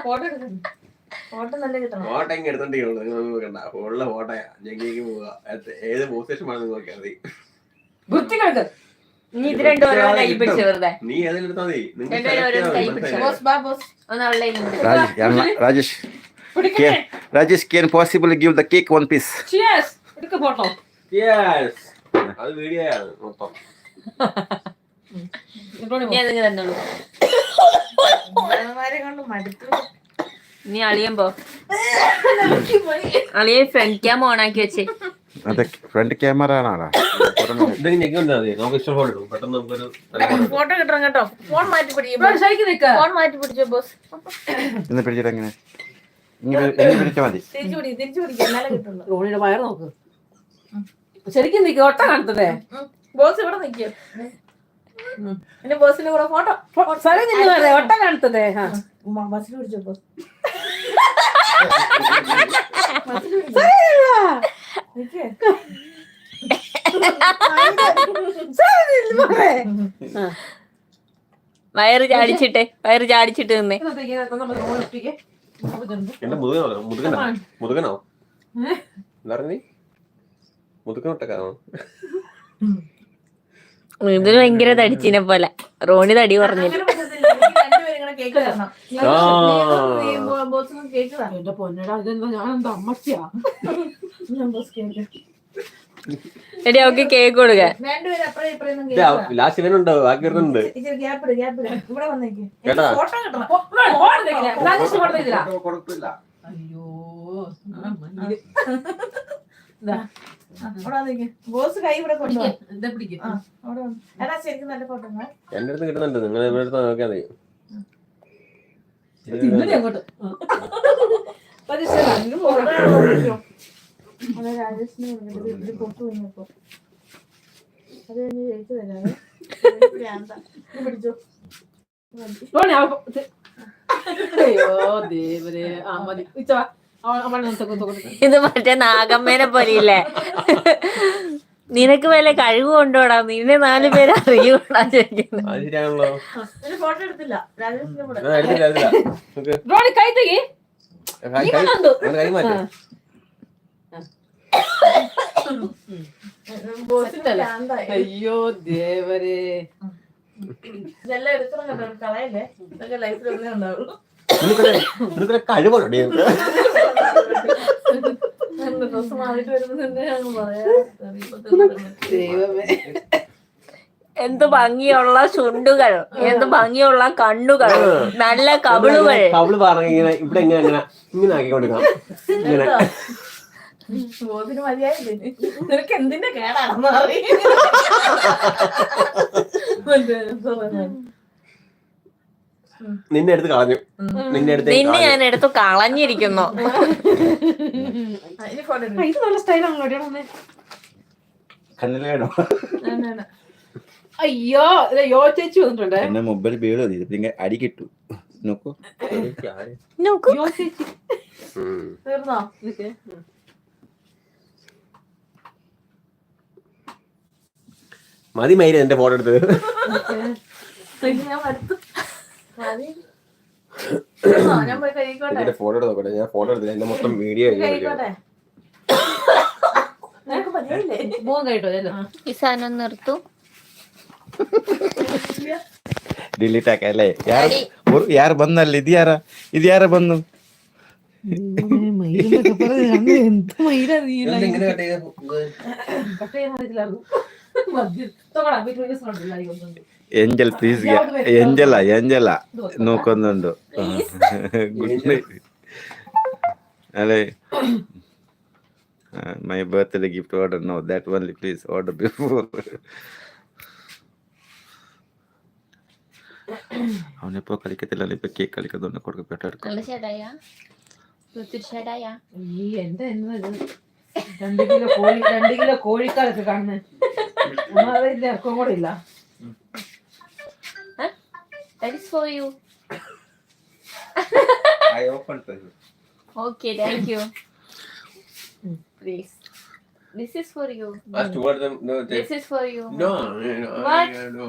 Photo ഇങ്ങനെ എടുത്തോണ്ടിരിക്കണ്ട ഉള്ള ഫോട്ടോയാ ഞെങ്ങിക്ക് പോവുക ഏത് പോസ്റ്റേഷൻ വേണമെന്ന് നോക്കിയാൽ മതി. നീ ഇത് രണ്ടുപേരും കൈ പിടിച്ചു വെറുതെ. നീ ഏതെടുത്താ മതി. Rajesh, can possibly give the cake one piece? Cheers. എടുക്ക ഫോട്ടോ. Yes. അത് വീഡിയോ ആണ് മൊത്തം. ഞാൻ നിങ്ങൾ തന്നോളൂ. നീ അളിയുമ്പോ അളിയെ ഫ്രണ്ട് ക്യാം ഓൺ ആക്കി വെച്ചേ. അതെ ഫ്രണ്ട് ക്യാമറ ആണാടാ. ഇതെങ്കിലും ഞെക്കിണ്ടാ മതി. നമുക്ക് ഇഷ്ടം പോലെ എടുക്കും. പെട്ടെന്ന് നമുക്കൊരു ഫോട്ടോ കിട്ടണം കേട്ടോ. ഫോൺ മാറ്റി പിടിച്ചോ ബോസ്. ഇന്ന് പിടിച്ചിട്ട് എങ്ങനെ പിടിച്ചാ മതി. തിരിച്ചു പിടിക്കാം എന്നാലേ കിട്ടുള്ളൂ. റോണിയുടെ വയറ് നോക്ക്. ശരിക്കും നിക്ക് ഒട്ട കാണത്തതേ. ബോസ് ഇവിടെ നിൽക്കും. എന്റെ ബോസിന്റെ കൂടെ ഫോട്ടോ ഒട്ട കാണത്തതേ. ബസ്സിൽ പിടിച്ചോ ബോസ്. വയറ് ചാടിച്ചിട്ട് നിന്നേ. എന്റെ മുതുകനോ മുതുകനൊട്ടക്കാണോ? ഇതിന് ഭയങ്കര തടിച്ചിനെ പോലെ. റോണി തടി പറഞ്ഞിട്ട് എന്റെ പൊന്നടാ ഇതെന്താ ഞാൻ എന്താ അമ്മച്ചിയാ. എടി അവക്ക് കേക്ക് കൊടുക്കാൻ. ലാസ്റ്റ് ഇവനുണ്ടോ ബാക്കി വരുന്നുണ്ട്. ബോസ് കൈ ഇവിടെ കൊണ്ടുപോകും. ശരിക്കും നല്ല ഫോട്ടോ എന്റെ അടുത്ത് കിട്ടുന്നുണ്ട്. നിങ്ങൾ ഇവിടെ അടുത്ത് നോക്കിയാൽ മതി. രാജേഷിന് പൊട്ടു കഴിഞ്ഞപ്പോ അത് കഴിഞ്ഞ് ജയിച്ചു തരാതെ പിടിച്ചോ. ഇത് മറ്റേ നാഗമ്മേനെ പോലെയില്ലേ? നിനക്ക് വല്ല കഴിവ് കൊണ്ടോടാ? നിന്നെ 4 പേര് അറിയൂടാ ചോദിക്കുന്നു. ഫോട്ടോ എടുത്തില്ല രാജേഷിന്റെ കൂടെ. കൈ തൂക്കി അയ്യോ ദേവരേ. ഇതെല്ലാം എടുക്കണം കേട്ടോ. കളയല്ലേ. ഇതൊക്കെ ലൈഫിൽ ഒന്നേ ഉണ്ടാവുള്ളൂ. കഴിവുണ്ട്. ഡ്രസ് മാറിട്ട് വരുന്നുണ്ട് പറയാ. എന്ത് ഭംഗിയുള്ള ചുണ്ടുകൾ, എന്ത് ഭംഗിയുള്ള കണ്ണുകൾ, നല്ല കവിളുകൾ. കവിള് പറഞ്ഞ ഇങ്ങനെ ഇവിടെ ഇങ്ങനെ ആക്കിക്കൊണ്ടിരിക്കണം. ഇങ്ങനെ ബോസിന് മതിയായില്ലേ? നിനക്ക് എന്തിന്റെ കേടാണെന്ന് അറിയാം. നിന്നെ എടുത്ത് കളഞ്ഞു. നിന്നെ ഞാൻ എടുത്തു കളഞ്ഞിരിക്കുന്നു. ഇത് നല്ല സ്റ്റൈലാണല്ലോ. കണ്ണിലേടോ? അയ്യോ യോ ചേച്ചി വന്നിട്ടുണ്ട്. എന്നെ മൊബൈൽ വീട് അടി കിട്ടു. നോക്കൂ യോ ചേച്ചി തീർന്നോ? മതി മൈര എന്റെ ഫോട്ടോ എടുത്തത്. ഞാൻ പോയി കഴിക്കോട്ടെ. ഫോട്ടോ എടുത്ത് നോക്കട്ടെ. ഞാൻ ഫോട്ടോ എടുത്തില്ല. എന്റെ മൊത്തം വീഡിയോ കഴിക്കോട്ടെ. ഈ സാധനം നിർത്തു. ಡಿಲೀಟ್ ಹಾಕല്ലേ ಯಾರು ಬಂದಲ್ಲಿ ಇದು ಯಾರ ಬಂದು ಏಂಜಲ್ ಪ್ಲೀಸ್ ಏಂಜಲ ನೋಕೊಂದುಂಡು ಗುಡ್ ನೈಟ್ ಅಲ್ಲೇ my birthday gift order no that only please order before അവനിപ്പോ കളിക്കത്തില്ല ഇപ്പൊ കേക്ക് കളിക്കുന്നോണ്ട് കൊടുക്കപ്പെട്ട രണ്ട് കിലോ കോഴിക്കാലൊക്കെ കാണുന്നേ ഇറക്കം കൂടെ ഇല്ല. I opened for you. Okay, thank you. Please. This is for you. Towards them, no, This is for you. no, What? no,